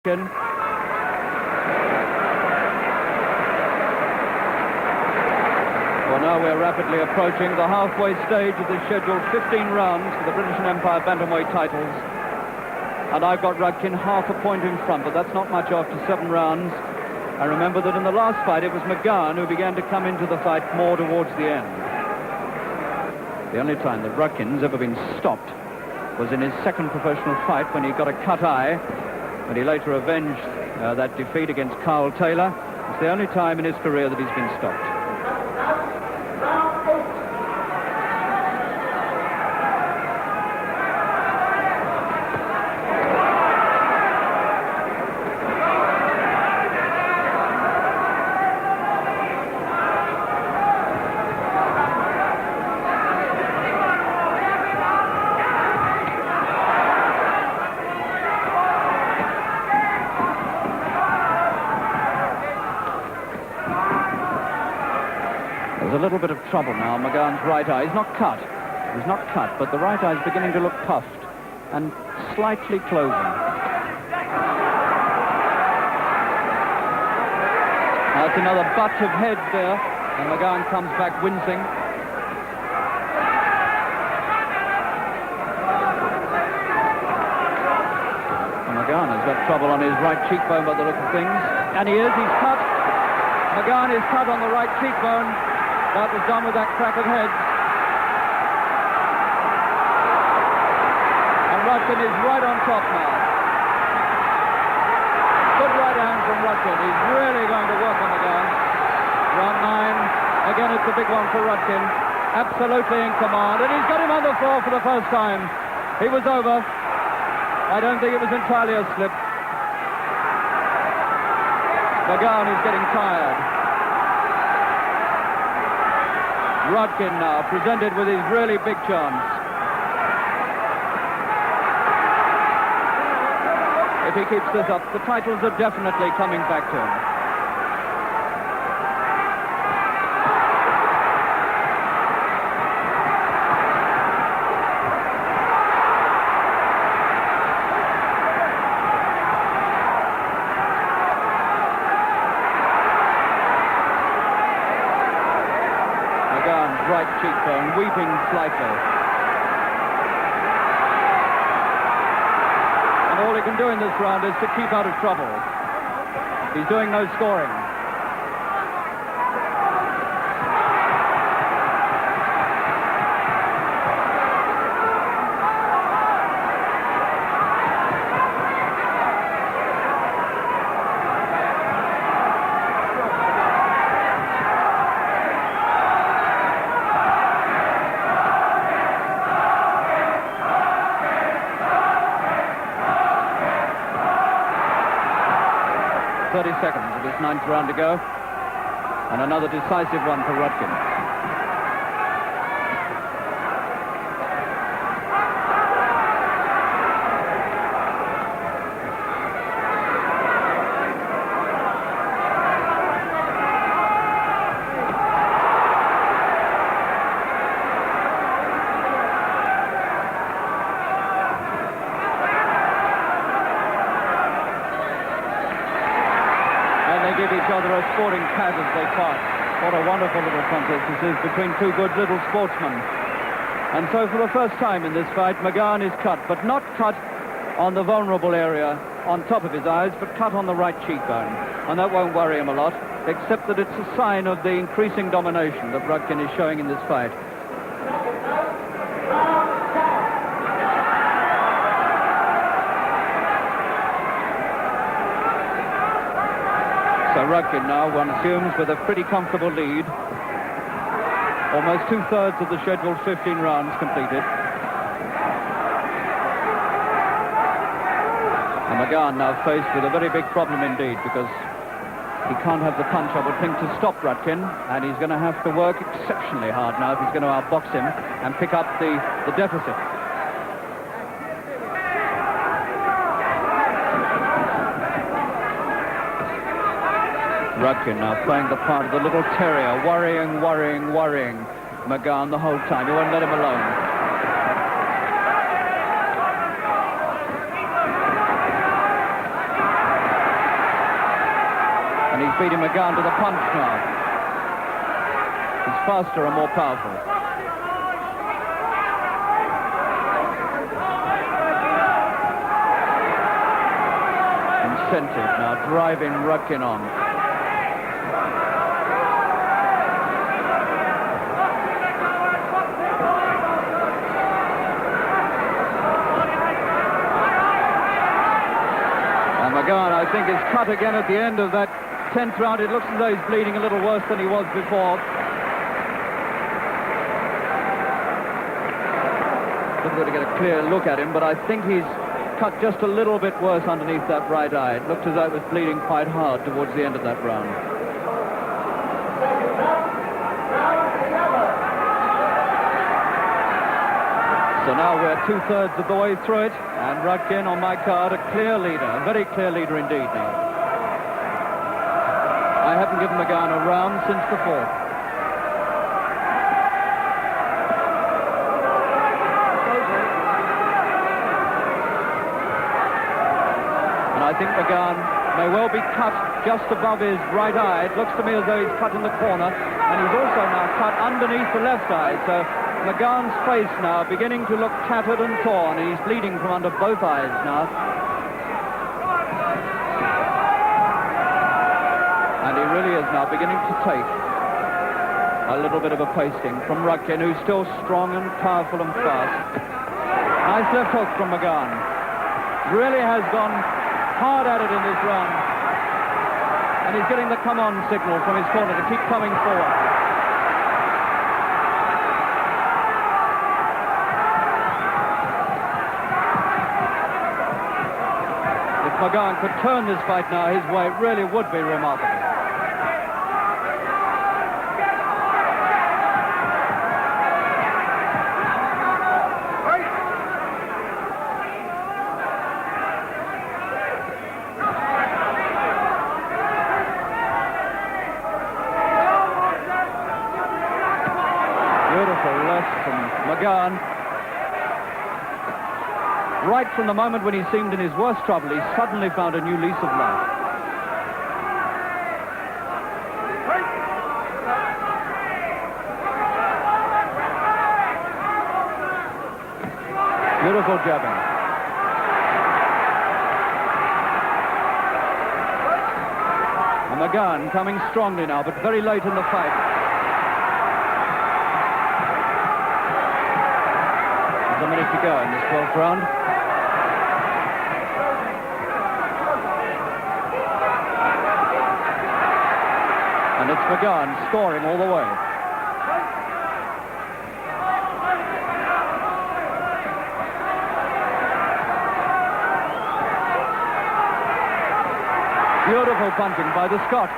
Rudkin. Well, now we're rapidly approaching the halfway stage of the scheduled 15 rounds for the British and Empire bantamweight titles. And I've got Rudkin half a point in front, but that's not much after 7 rounds. I remember that in the last fight, it was McGowan who began to come into the fight more towards the end. The only time that Rudkin's ever been stopped was in his second professional fight when he got a cut eye, but he later avenged that defeat against Carl Taylor. It's the only time in his career that he's been stopped. There's a little bit of trouble now. McGowan's right eye. He's not cut, but the right eye is beginning to look puffed and slightly closing. That's another butt of head there, and McGowan comes back wincing. And McGowan has got trouble on his right cheekbone by the look of things. And he's cut. McGowan is cut on the right cheekbone. That was done with that crack of heads. And Rudkin is right on top now. Good right hand from Rudkin. He's really going to work on McGowan. Round 9. Again, it's a big one for Rudkin. Absolutely in command. And he's got him on the floor for the first time. He was over. I don't think it was entirely a slip. McGowan is getting tired. Rudkin now presented with his really big chance. If he keeps this up, the titles are definitely coming back to him. Right cheekbone, weeping slightly. And all he can do in this round is to keep out of trouble. He's doing no scoring. Seconds of this 9th round to go, and another decisive one for Rudkin. Give each other a sporting pat as they fight. What a wonderful little contest this is between two good little sportsmen. And so for the first time in this fight, McGowan is cut, but not cut on the vulnerable area on top of his eyes, but cut on the right cheekbone. And that won't worry him a lot, except that it's a sign of the increasing domination that Rudkin is showing in this fight. So Rudkin now, one assumes, with a pretty comfortable lead. Almost 2/3 of the scheduled 15 rounds completed. And McGowan now faced with a very big problem indeed, because he can't have the punch, I would think, to stop Rudkin, and he's going to have to work exceptionally hard now if he's going to outbox him and pick up the deficit. Rudkin now playing the part of the little terrier, worrying McGowan the whole time. He won't let him alone. beating McGowan to the punch now. He's faster and more powerful. Incentive now, driving Rudkin on. McGowan, I think, is cut again at the end of that 10th round. It looks as though he's bleeding a little worse than he was before. Difficult to get a clear look at him, but I think he's cut just a little bit worse underneath that right eye. It looked as though it was bleeding quite hard towards the end of that round. So now we're 2/3 of the way through it, and Rudkin on my card, a clear leader, a very clear leader indeed now. I haven't given McGowan a round since the 4th. And I think McGowan may well be cut just above his right eye. It looks to me as though he's cut in the corner, and he's also now cut underneath the left eye. So McGowan's face now beginning to look tattered and torn. He's bleeding from under both eyes now. And he really is now beginning to take a little bit of a pasting from Rudkin, who's still strong and powerful and fast. Nice left hook from McGowan. Really has gone hard at it in this round. And he's getting the come-on signal from his corner to keep coming forward. If McGowan could turn this fight now his way, it really would be remarkable. McGowan, right from the moment when he seemed in his worst trouble, he suddenly found a new lease of life. Beautiful jabbing. And McGowan coming strongly now, but very late in the fight. A minute to go in this 12th round. And it's McGowan scoring all the way. Beautiful punching by the Scot.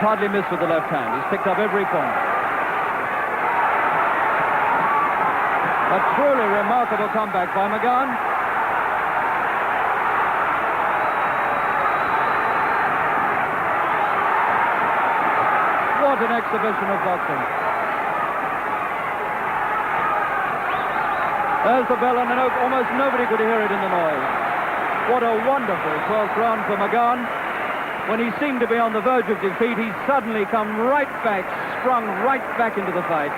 Hardly missed with the left hand. He's picked up every point. A truly remarkable comeback by McGowan. What an exhibition of boxing. There's the bell, and almost nobody could hear it in the noise. What a wonderful 12th round for McGowan. When he seemed to be on the verge of defeat, he's suddenly come right back, sprung right back into the fight.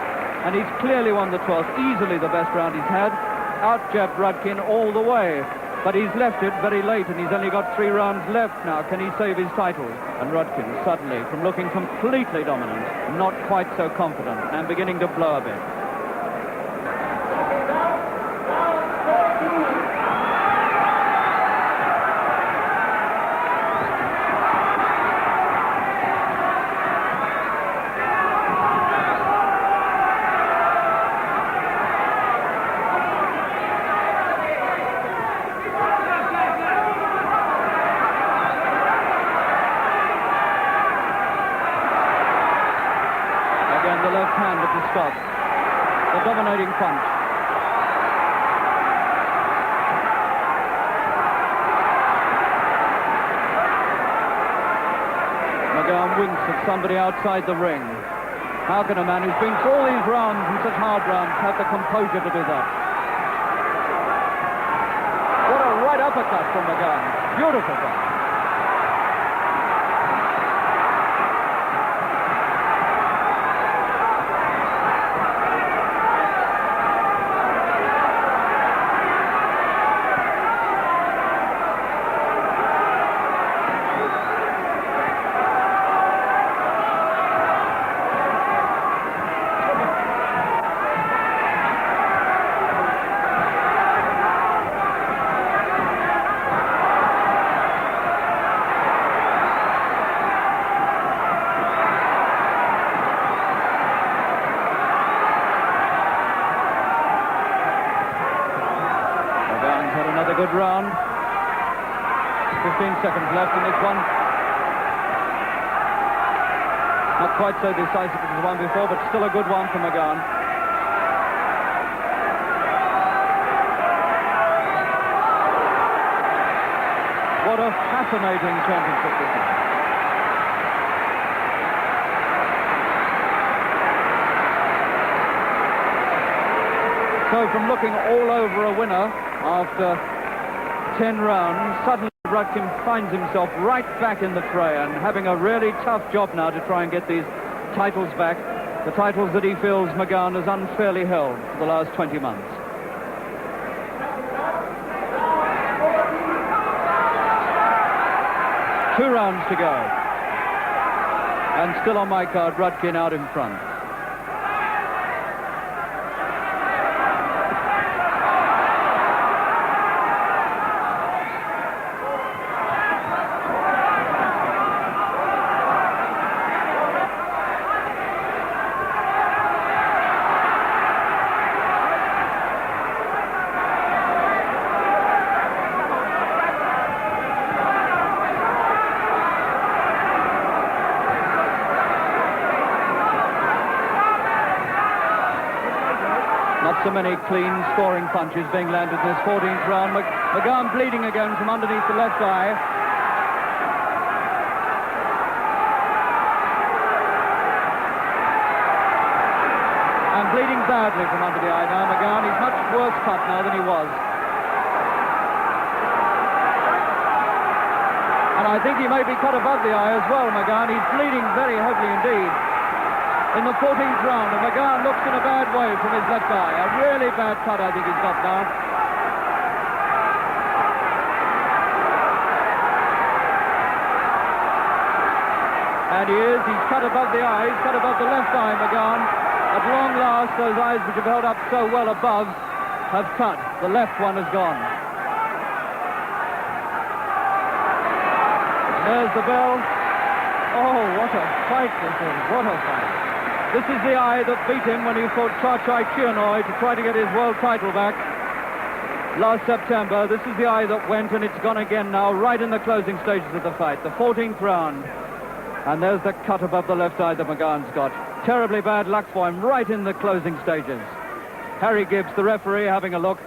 And he's clearly won the 12th, easily the best round he's had. Out-jabbed Rudkin all the way. But he's left it very late, and he's only got 3 rounds left now. Can he save his title? And Rudkin, suddenly, from looking completely dominant, not quite so confident, and beginning to blow a bit. The dominating punch. McGowan winks at somebody outside the ring. How can a man who's been through all these rounds and such hard rounds have the composure to do that? What a right uppercut from McGowan. Beautiful one. Good round. 15 seconds left in this one. Not quite so decisive as the one before, but still a good one for McGowan. What a fascinating championship this is. So from looking all over a winner after 10 rounds, suddenly Rudkin finds himself right back in the fray and having a really tough job now to try and get these titles back, the titles that he feels McGowan has unfairly held for the last 20 months. Two rounds to go. And still on my card, Rudkin out in front. So many clean scoring punches being landed in this 14th round. McGowan bleeding again from underneath the left eye. And bleeding badly from under the eye now. McGowan, he's much worse cut now than he was. And I think he may be cut above the eye as well, McGowan. He's bleeding very heavily indeed. In the 14th round, and McGowan looks in a bad way from his left eye. A really bad cut, I think he's got now. And he is. He's cut above the eye. He's cut above the left eye, McGowan. At long last, those eyes which have held up so well above have cut. The left one has gone. There's the bell. Oh, what a fight this is. What a fight. This is the eye that beat him when he fought Chai Chianoi to try to get his world title back last September. This is the eye that went, and it's gone again now, right in the closing stages of the fight, the 14th round. And there's the cut above the left eye that McGowan's got. Terribly bad luck for him right in the closing stages. Harry Gibbs, the referee, having a look,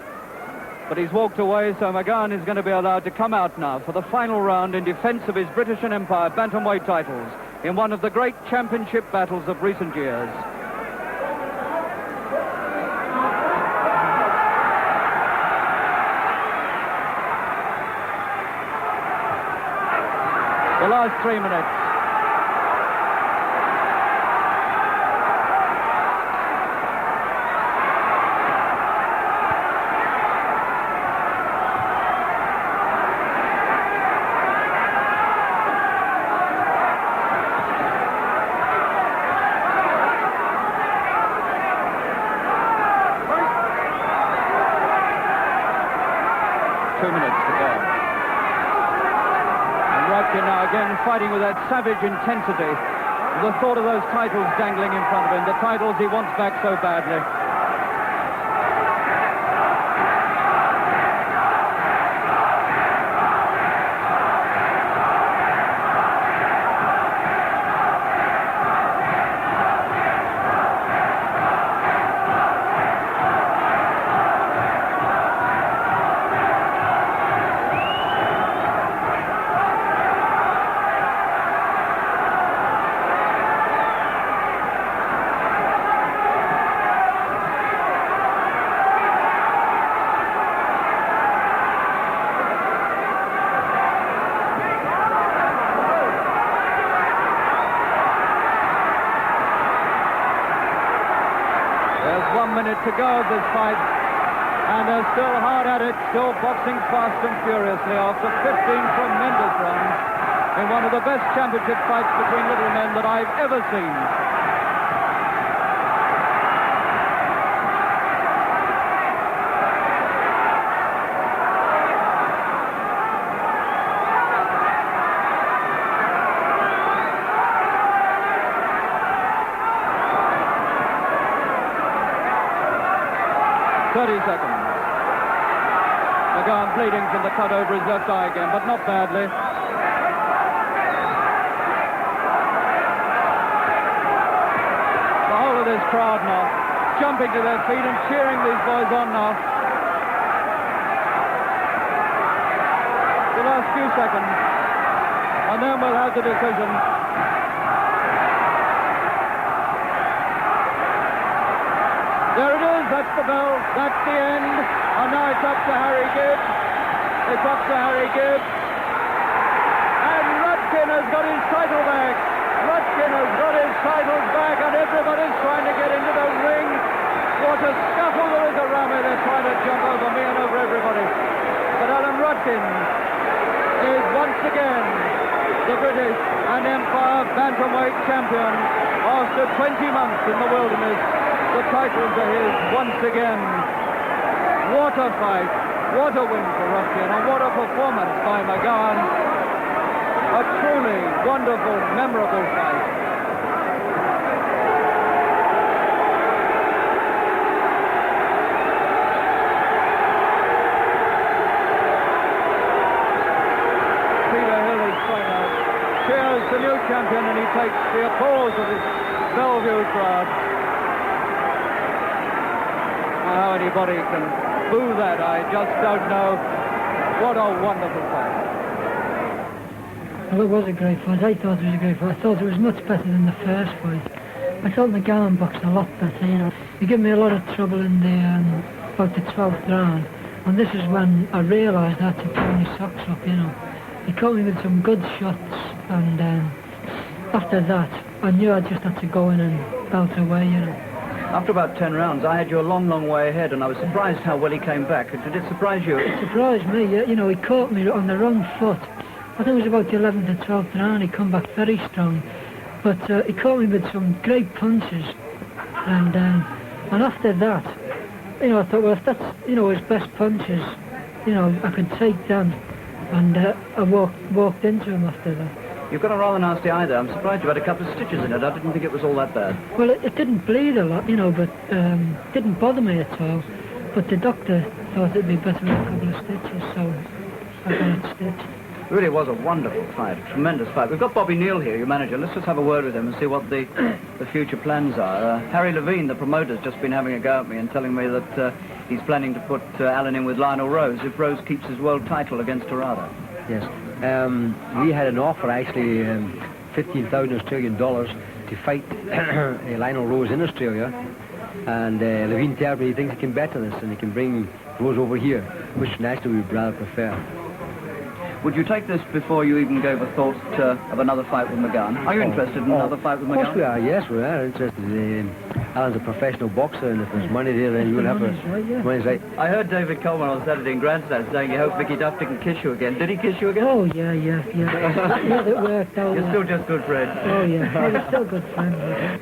but he's walked away, so McGowan is going to be allowed to come out now for the final round in defense of his British and Empire bantamweight titles in one of the great championship battles of recent years. The last 3 minutes. Fighting with that savage intensity, the thought of those titles dangling in front of him, the titles he wants back so badly. minute to go of this fight, and they're still hard at it, still boxing fast and furiously after 15 tremendous rounds in one of the best championship fights between little men that I've ever seen. McGowan bleeding from the cut over his left eye again, but not badly. The whole of this crowd now jumping to their feet and cheering these boys on now. The last few seconds, and then we'll have the decision. There it is, that's the bell, that's the end, and now it's up to Harry Gibbs. It's up to Harry Gibbs. And Rudkin has got his title back. Rudkin has got his titles back, and everybody's trying to get into the ring. What a scuffle there is around me. They're trying to jump over me and over everybody. But Alan Rudkin is once again the British and Empire bantamweight champion after 20 months in the wilderness. The titles are his once again. What a fight. What a win for Rudkin, and what a performance by McGowan. A truly wonderful, memorable fight. Peter Hill is straight out. Cheers the new champion, and he takes the applause of his Bellevue crowd. How anybody can boo that, I just don't know. What a wonderful fight. Well, it was a great fight. I thought it was a great fight. I thought it was much better than the first fight. I thought McGowan boxed a lot better, you know. He gave me a lot of trouble in the about the 12th round, and this is when I realised I had to pull my socks up, you know. He caught me with some good shots, and after that, I knew I just had to go in and belt away, you know. After about 10 rounds, I had you a long, long way ahead, and I was surprised how well he came back. Did it surprise you? It surprised me, yeah. You know, he caught me on the wrong foot. I think it was about the 11th or 12th round. He come back very strong. But he caught me with some great punches. And after that, you know, I thought, well, if that's, you know, his best punches, you know, I could take them. And I walked into him after that. You've got a rather nasty eye there. I'm surprised you had a couple of stitches in it. I didn't think it was all that bad. Well, it didn't bleed a lot, you know, but didn't bother me at all. But the doctor thought it'd be better with a couple of stitches, so I got it stitched. It really was a wonderful fight, a tremendous fight. We've got Bobby Neal here, your manager. Let's just have a word with him and see what the future plans are. Harry Levine, the promoter's just been having a go at me and telling me that he's planning to put Alan in with Lionel Rose if Rose keeps his world title against Torado. Yes. We had an offer, actually, $15,000 Australian to fight Lionel Rose in Australia. And Levine tells me he thinks he can better this and he can bring Rose over here, which naturally we would rather prefer. Would you take this before you even gave a thought of another fight with McGowan? Are you interested in another fight with McGowan? Of course we are, yes, we are interested. Alan's a professional boxer, and if there's money there, then you'll have money's right. I heard David Coleman on Saturday in Grandstand saying he hoped Vicky Duff didn't kiss you again. Did he kiss you again? Oh, yeah. Yeah, that worked out. You're still just good friends. Oh, yeah, we're still good friends.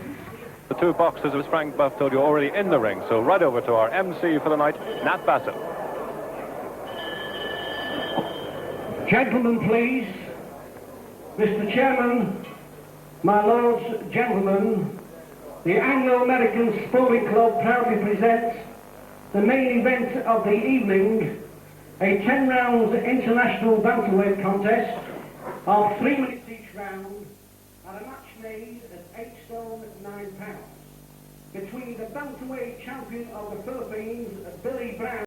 The two boxers, as Frank Buff told you, already in the ring. So right over to our MC for the night, Nat Bassett. Gentlemen, please. Mr. Chairman, my lords, gentlemen, the Anglo-American Sporting Club proudly presents the main event of the evening, a 10 rounds international bantamweight contest of 3 minutes each round and a match made at 8 stone 9 pounds between the bantamweight champion of the Philippines, Billy Brown,